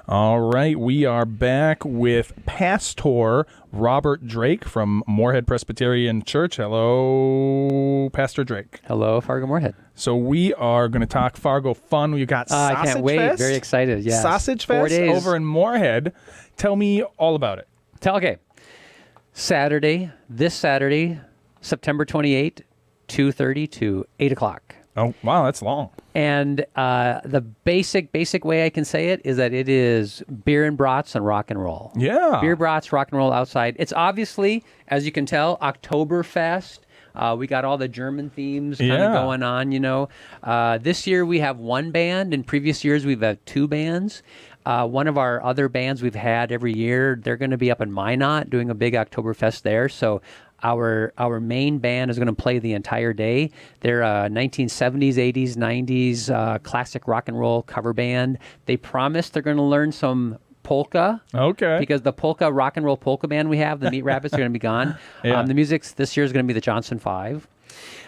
All right, we are back with Pastor Robert Drake from Moorhead Presbyterian Church. Hello, Pastor Drake. Hello, Fargo Moorhead. So we are going to talk Fargo fun. We got Sausage Fest. I can't wait. Very excited. Yeah. Sausage 4 Fest days. over in Moorhead. Tell me all about it. Okay. This Saturday, September 28th, 2:30 to 8 o'clock. Oh, wow, that's long. And the basic way I can say it is that it is beer and brats and rock and roll. Yeah. Beer, brats, rock and roll outside. It's obviously, as you can tell, Oktoberfest. We got all the German themes kind of going on, you know. This year we have one band. In previous years we've had two bands. One of our other bands we've had every year, they're going to be up in Minot doing a big Oktoberfest there. So our main band is going to play the entire day. They're a 1970s, 80s, 90s classic rock and roll cover band. They promise they're going to learn some polka. Okay. Because the polka, rock and roll polka band we have, the Meat Rabbits, are going to be gone. Yeah. The music this year is going to be the Johnson Five.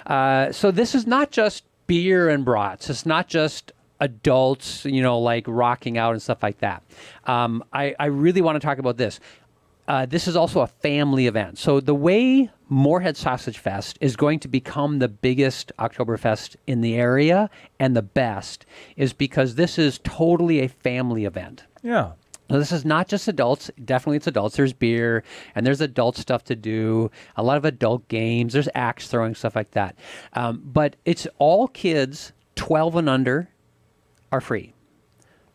So this is not just beer and brats. It's not just adults, you know, like rocking out and stuff like that. I really want to talk about this. This is also a family event. So the way Moorhead Sausage Fest is going to become the biggest Oktoberfest in the area and the best is because this is totally a family event. Yeah. So this is not just adults. Definitely it's adults. There's beer and there's adult stuff to do, a lot of adult games. There's axe throwing, stuff like that. But it's all kids 12 and under are free.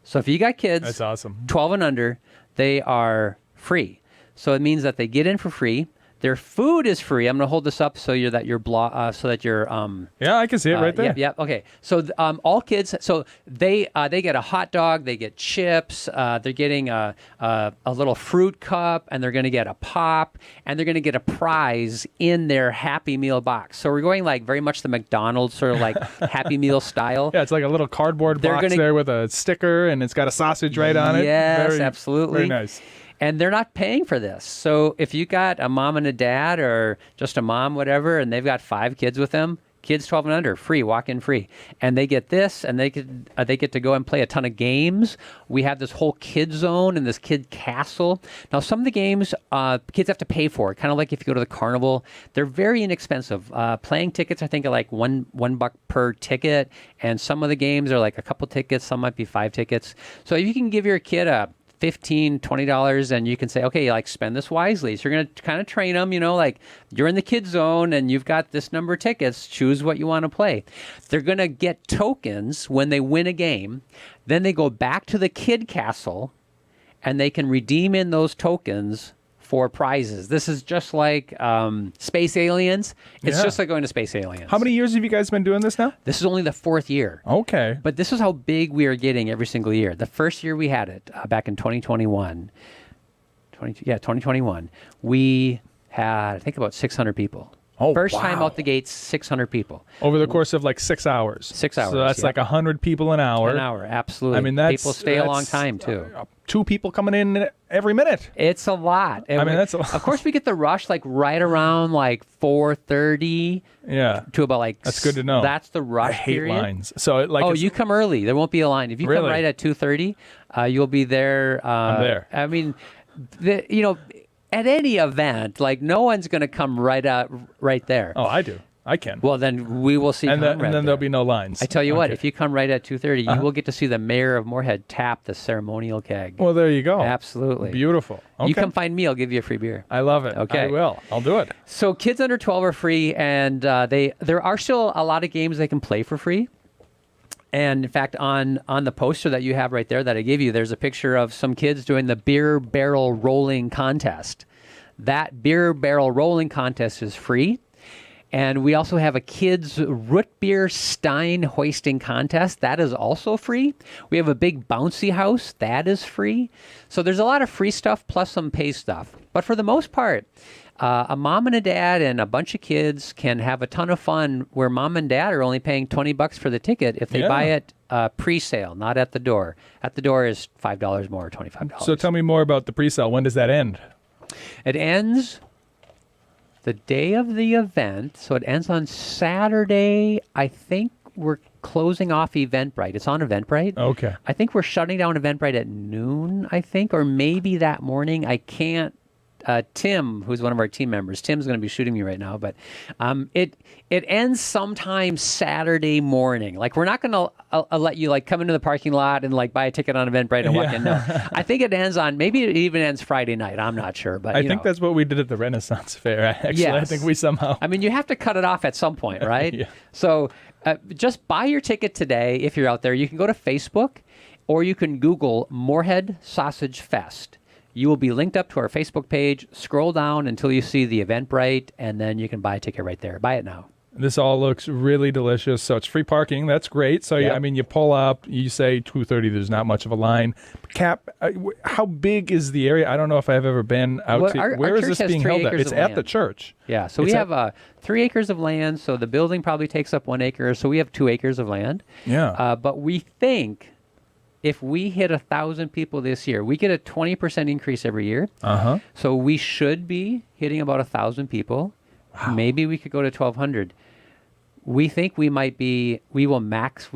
So if you got kids, That's awesome. 12 and under, they are free. So it means that they get in for free. Their food is free. I'm going to hold this up so you're Yeah, I can see it right there. Yeah. Okay. So all kids. So they get a hot dog. They get chips. They're getting a little fruit cup, and they're going to get a pop, and they're going to get a prize in their Happy Meal box. So we're going like very much the McDonald's sort of like Happy Meal style. Yeah, it's like a little cardboard box there with a sticker, and it's got a sausage right on it. Yes, absolutely. Very nice. And they're not paying for this. So if you got a mom and a dad or just a mom, whatever, and they've got 5 kids with them, kids 12 and under, free, walk in free. And they get this, and they get to go and play a ton of games. We have this whole kid zone and this kid castle. Now, some of the games, kids have to pay for, kind of like if you go to the carnival. They're very inexpensive. Playing tickets, I think, are like $1 per ticket. And some of the games are like a couple tickets. Some might be 5 tickets. So if you can give your kid a $15, $20, and you can say, okay, like spend this wisely. So you're going to kind of train them, you know, like you're in the kid zone and you've got this number of tickets, choose what you want to play. They're going to get tokens when they win a game. Then they go back to the kid castle and they can redeem in those tokens for prizes. This is just like Space Aliens. It's just like going to Space Aliens. How many years have you guys been doing this now? This is only the 4th year. Okay. But this is how big we are getting every single year. The first year we had it, back in 2021, we had, I think, about 600 people. Oh, First time out the gates, 600 people. Over the course of like 6 hours. 6 hours. So that's like 100 people an hour. An hour, absolutely. I mean, people stay a long time, too. 2 people coming in every minute. It's a lot. That's a lot. Of course, we get the rush like right around like 4:30 to about like... That's good to know. That's the rush I hate period. lines. So like you come early. There won't be a line. If you come right at 2:30, you'll be there. I'm there. I mean, at any event, like no one's going to come right there. Oh, I do. I can. Well, then we will see. And then there'll be no lines. I tell you what, if you come right at 2:30, you will get to see the mayor of Moorhead tap the ceremonial keg. Well, there you go. Absolutely. Beautiful. Okay. You come find me, I'll give you a free beer. I love it. Okay. I will. I'll do it. So kids under 12 are free, and there are still a lot of games they can play for free. And in fact, on the poster that you have right there that I gave you, there's a picture of some kids doing the beer barrel rolling contest. That beer barrel rolling contest is free. And we also have a kids root beer stein hoisting contest. That is also free. We have a big bouncy house. That is free. So there's a lot of free stuff plus some pay stuff. But for the most part, a mom and a dad and a bunch of kids can have a ton of fun where mom and dad are only paying $20 for the ticket if they buy it pre-sale, not at the door. At the door is $5 more or $25. So tell me more about the pre-sale. When does that end? It ends the day of the event, so it ends on Saturday. I think we're closing off Eventbrite. It's on Eventbrite. Okay. I think we're shutting down Eventbrite at noon afternoon, I think, or maybe that morning. I can't. Tim, who's one of our team members, Tim's going to be shooting me right now, but it ends sometime Saturday morning. Like, we're not going to let you like come into the parking lot and like buy a ticket on Eventbrite and walk in. No, I think it ends on, maybe it even ends Friday night. I'm not sure, but I think that's what we did at the Renaissance Fair. Actually, yes. I think we somehow. I mean, you have to cut it off at some point, right? Yeah. So just buy your ticket today if you're out there. You can go to Facebook, or you can Google Moorhead Sausage Fest. You will be linked up to our Facebook page. Scroll down until you see the Eventbrite, and then you can buy a ticket right there. Buy it now. This all looks really delicious. So it's free parking. That's great. So, Yep. I mean, you pull up, you say 2:30, there's not much of a line. Cap, how big is the area? I don't know if I've ever been out Well, to. our Where is church this has being 3 held at? acres It's of at land. the church. Yeah, so It's we at- have 3 acres of land, so the building probably takes up 1 acre, so we have 2 acres of land. Yeah. But we think if we hit 1,000 people this year, we get a 20% increase every year. Uh-huh. So we should be hitting about 1,000 people. Wow. Maybe we could go to 1,200. We think we might even max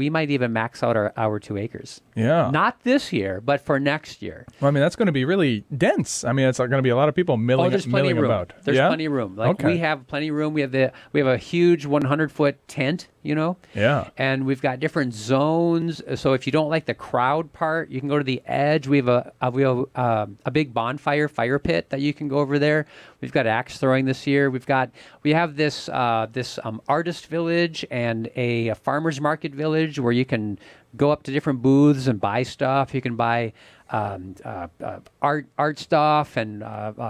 out our 2 acres. Yeah. Not this year, but for next year. Well, I mean, that's going to be really dense. I mean, it's going to be a lot of people milling, There's plenty of milling room. about. There's Yeah? plenty of room. Like, Okay. we have plenty of room. We have a huge 100-foot tent, Yeah. and we've got different zones. So if you don't like the crowd part, you can go to the edge. We have a big bonfire fire pit that you can go over there. We've got axe throwing this year. We have this artist village and a farmer's market village where you can go up to different booths and buy stuff. You can buy art stuff and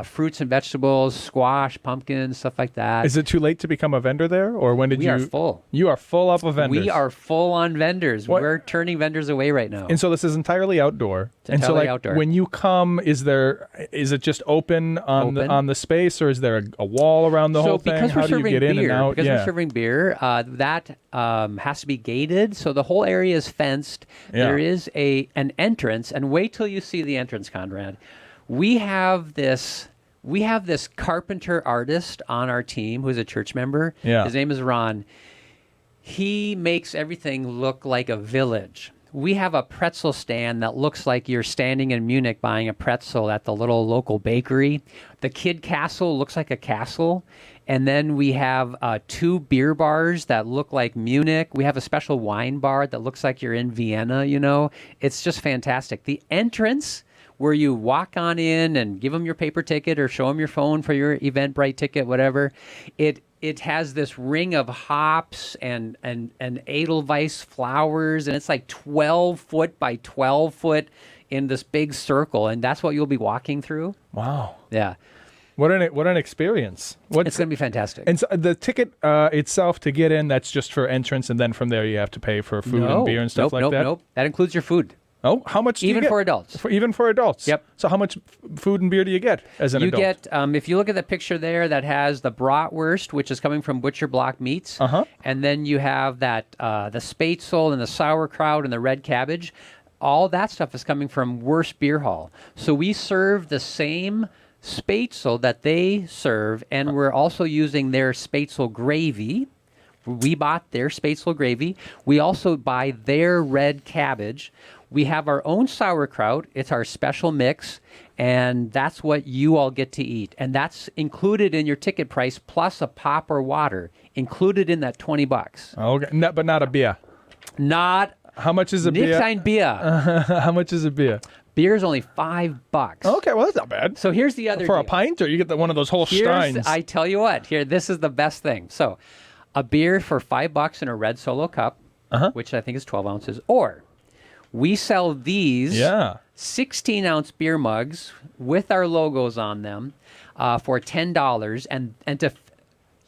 fruits and vegetables, squash, pumpkins, stuff like that. Is it too late to become a vendor there, or when did We you? are full. You are full up of vendors. We are full on vendors. What- We're turning vendors away right now. And so this is entirely outdoor. It's and so, entirely like, outdoor. when you come, is it just open on Open. the space, or is there a wall around the whole thing? because How we're do you serving get in beer, and out? because Yeah. we're serving beer, that has to be gated. So the whole area is fenced. Yeah. There is an entrance, and wait till you see the entrance, Conrad. We have this carpenter artist on our team who's a church member. Yeah. His name is Ron. He makes everything look like a village. We have a pretzel stand that looks like you're standing in Munich buying a pretzel at the little local bakery. The kid castle looks like a castle. And then we have 2 beer bars that look like Munich. We have a special wine bar that looks like you're in Vienna, It's just fantastic. The entrance, where you walk on in and give them your paper ticket or show them your phone for your Eventbrite ticket, whatever, it has this ring of hops and Edelweiss flowers, and it's like 12 foot by 12 foot in this big circle, and that's what you'll be walking through. Wow. Yeah. What an experience. It's going to be fantastic. And so the ticket itself to get in, that's just for entrance, and then from there you have to pay for food and beer and stuff like that? Nope. That includes your food. Oh, how much do you Even get? for adults. Even for adults? Yep. So how much food and beer do you get as an You adult? get, if you look at the picture there that has the bratwurst, which is coming from Butcher Block Meats, and then you have that the spätzle and the sauerkraut and the red cabbage, all that stuff is coming from Wurst Beer Hall. So we serve the same spätzle that they serve, and we're also using their spätzle gravy. We bought their spätzle gravy. We also buy their red cabbage. We have our own sauerkraut. It's our special mix, and that's what you all get to eat. And that's included in your ticket price, plus a pop or water, included in that $20. Okay, but not a beer. Not How much is a nix beer? ein Bier. How much is a beer? Beer is only $5. Okay, well that's not bad. So here's the other For a deal. pint, or you get one of those whole steins? I tell you what, this is the best thing. So, a beer for $5 in a red Solo cup, which I think is 12 ounces, or we sell these 16-ounce beer mugs with our logos on them for $10, and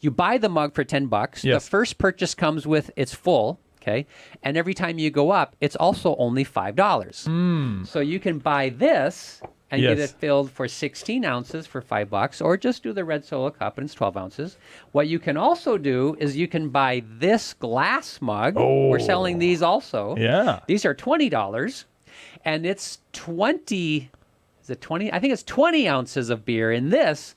you buy the mug for $10. Yes. The first purchase comes with it's full. Okay, and every time you go up, it's also only $5. So you can buy this and get Yes. it filled for 16 ounces for $5, or just do the red Solo cup and it's 12 ounces. What you can also do is you can buy this glass mug. We're selling these also. Yeah. These are $20, and it's 20. Is it 20? I think it's 20 ounces of beer in this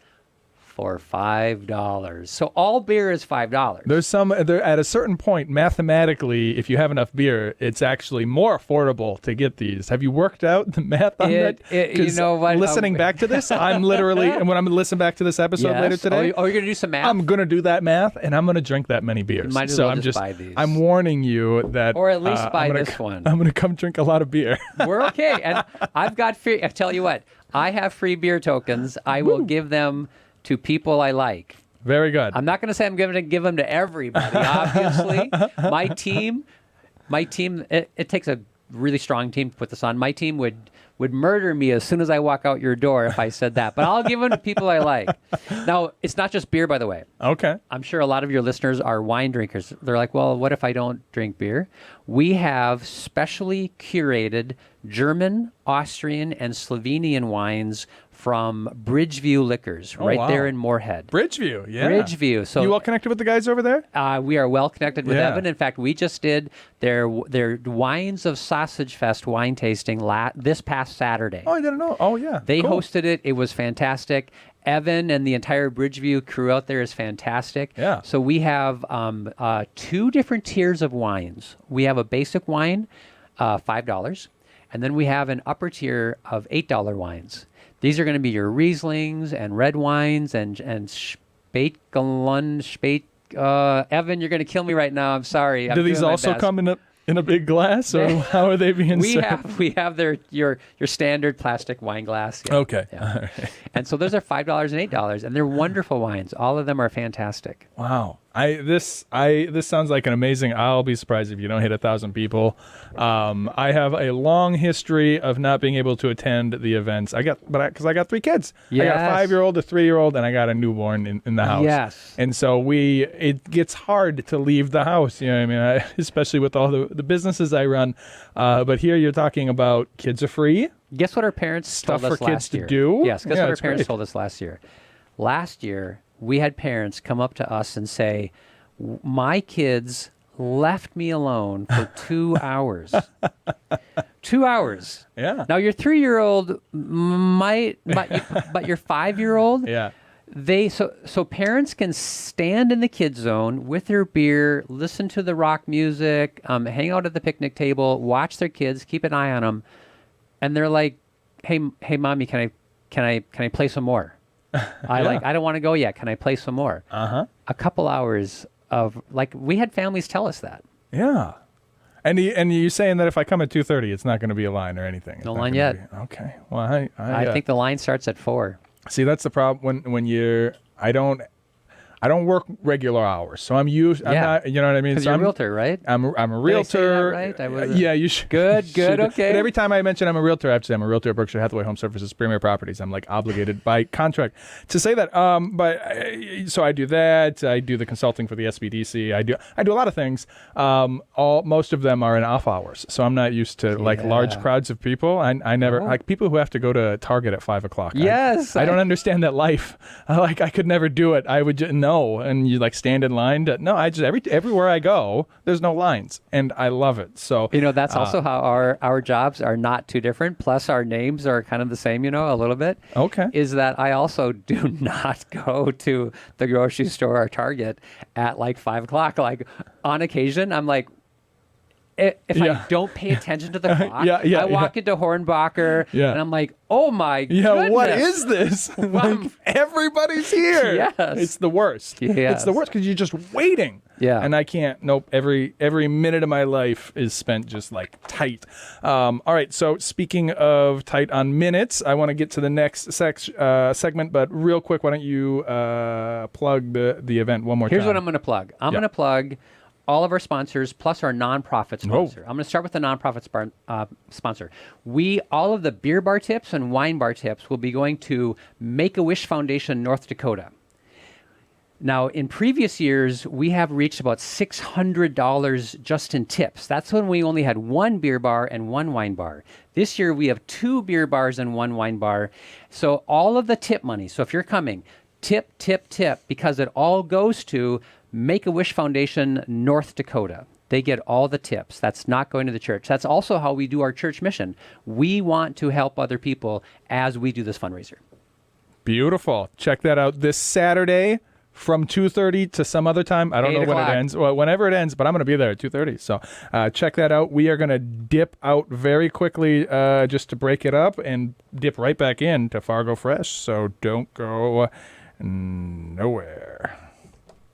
for $5. So all beer is $5. There's at a certain point, mathematically, if you have enough beer, it's actually more affordable to get these. Have you worked out the math on that? You know what? Listening back to this, I'm literally, and when I'm going to listen back to this episode later today, you're going to do some math? I'm going to do that math, and I'm going to drink that many beers. Might as so well just buy these. I'm warning you that, or at least buy this one. I'm going to come drink a lot of beer. We're okay, and I've got free. I tell you what, I have free beer tokens. I will give them to people I like. Very good. I'm not going to say I'm going to give them to everybody. Obviously, my team. It takes a really strong team to put this on. My team would murder me as soon as I walk out your door if I said that. But I'll give them to people I like. Now, it's not just beer, by the way. Okay. I'm sure a lot of your listeners are wine drinkers. They're like, well, what if I don't drink beer? We have specially curated German, Austrian, and Slovenian wines from Bridgeview Liquors there in Moorhead. Bridgeview, yeah. Bridgeview. So you well connected with the guys over there? We are well connected with Evan. In fact, we just did their Wines of Sausage Fest wine tasting this past Saturday. Oh, I didn't know. Oh, yeah. They cool. hosted it. It was fantastic. Evan and the entire Bridgeview crew out there is fantastic. Yeah. So we have 2 different tiers of wines. We have a basic wine, $5, and then we have an upper tier of $8 wines. These are going to be your Rieslings and red wines and Spätgelund. Evan, you're going to kill me right now. I'm sorry. Do these also come in a big glass, or how are they being served? We have your standard plastic wine glass. Yeah. Okay. Yeah. All right. And so those are $5 and $8, and they're wonderful wines. All of them are fantastic. Wow. This sounds like an amazing. I'll be surprised if you don't hit 1,000 people. I have a long history of not being able to attend the events. Because I got 3 kids. Yes. I got a 5-year-old, a 3-year-old, and I got a newborn in the house. Yes. And so it gets hard to leave the house. You know what I mean? Especially with all the businesses I run. But here you're talking about kids are free. Guess what our parents told us last year? Stuff for kids to do. Yes. Guess what our parents great. told us last year? Last year, we had parents come up to us and say, my kids left me alone for 2 hours. 2 hours. Yeah. Now, your 3-year-old might, but your 5-year-old, Yeah. So parents can stand in the kids zone with their beer, listen to the rock music, hang out at the picnic table, watch their kids, keep an eye on them, and they're like, "Hey, mommy, can I play some more? I don't want to go yet. Can I play some more?" Uh-huh. A couple hours of we had families tell us that. Yeah. And you saying that if I come at 2:30, it's not going to be a line or anything. It's No not line gonna yet. Okay. Well, I think the line starts at 4. See, that's the problem when you're. I don't work regular hours, so I'm used. I'm not, you know what I mean? Because So you're a I'm realtor, right? I'm a realtor. Did I say that right? Yeah, you should. Good, should. okay. But every time I mention I'm a realtor, I have to say I'm a realtor at Berkshire Hathaway Home Services Premier Properties. I'm like obligated by contract to say that. So I do that. I do the consulting for the SBDC. I do a lot of things. Most of them are in off hours, so I'm not used to large crowds of people. I never like people who have to go to Target at 5:00. Yes, I don't understand that life. I could never do it. I would just and you stand in line. No, I just everywhere I go, there's no lines, and I love it. So that's also how our jobs are not too different. Plus, our names are kind of the same. A little bit. Okay. Is that I also do not go to the grocery store or Target at 5:00. Like on occasion, I'm like, if I don't pay attention to the clock, I walk into Hornbacher and I'm like, oh my goodness. What is this? Everybody's here. Yes. It's the worst. Yes. It's the worst because you're just waiting. Yeah. And I can't, nope, every minute of my life is spent just tight. All right, so speaking of tight on minutes, I want to get to the next segment, but real quick, why don't you plug the event one more time? Here's what I'm going to plug. I'm going to plug all of our sponsors plus our nonprofit sponsor. I'm going to start with the nonprofit sponsor. All of the beer bar tips and wine bar tips will be going to Make-A-Wish Foundation, North Dakota. Now, in previous years, we have reached about $600 just in tips. That's when we only had 1 beer bar and 1 wine bar. This year, we have 2 beer bars and 1 wine bar. So all of the tip money, so if you're coming, tip, because it all goes to Make-A-Wish Foundation, North Dakota. They get all the tips. That's not going to the church. That's also how we do our church mission. We want to help other people as we do this fundraiser. Beautiful. Check that out this Saturday from 2:30 to some other time. I don't know 8 when it o'clock. ends. Well, whenever it ends, but I'm going to be there at 2:30. So check that out. We are going to dip out very quickly just to break it up and dip right back in to Fargo Fresh. So don't go nowhere.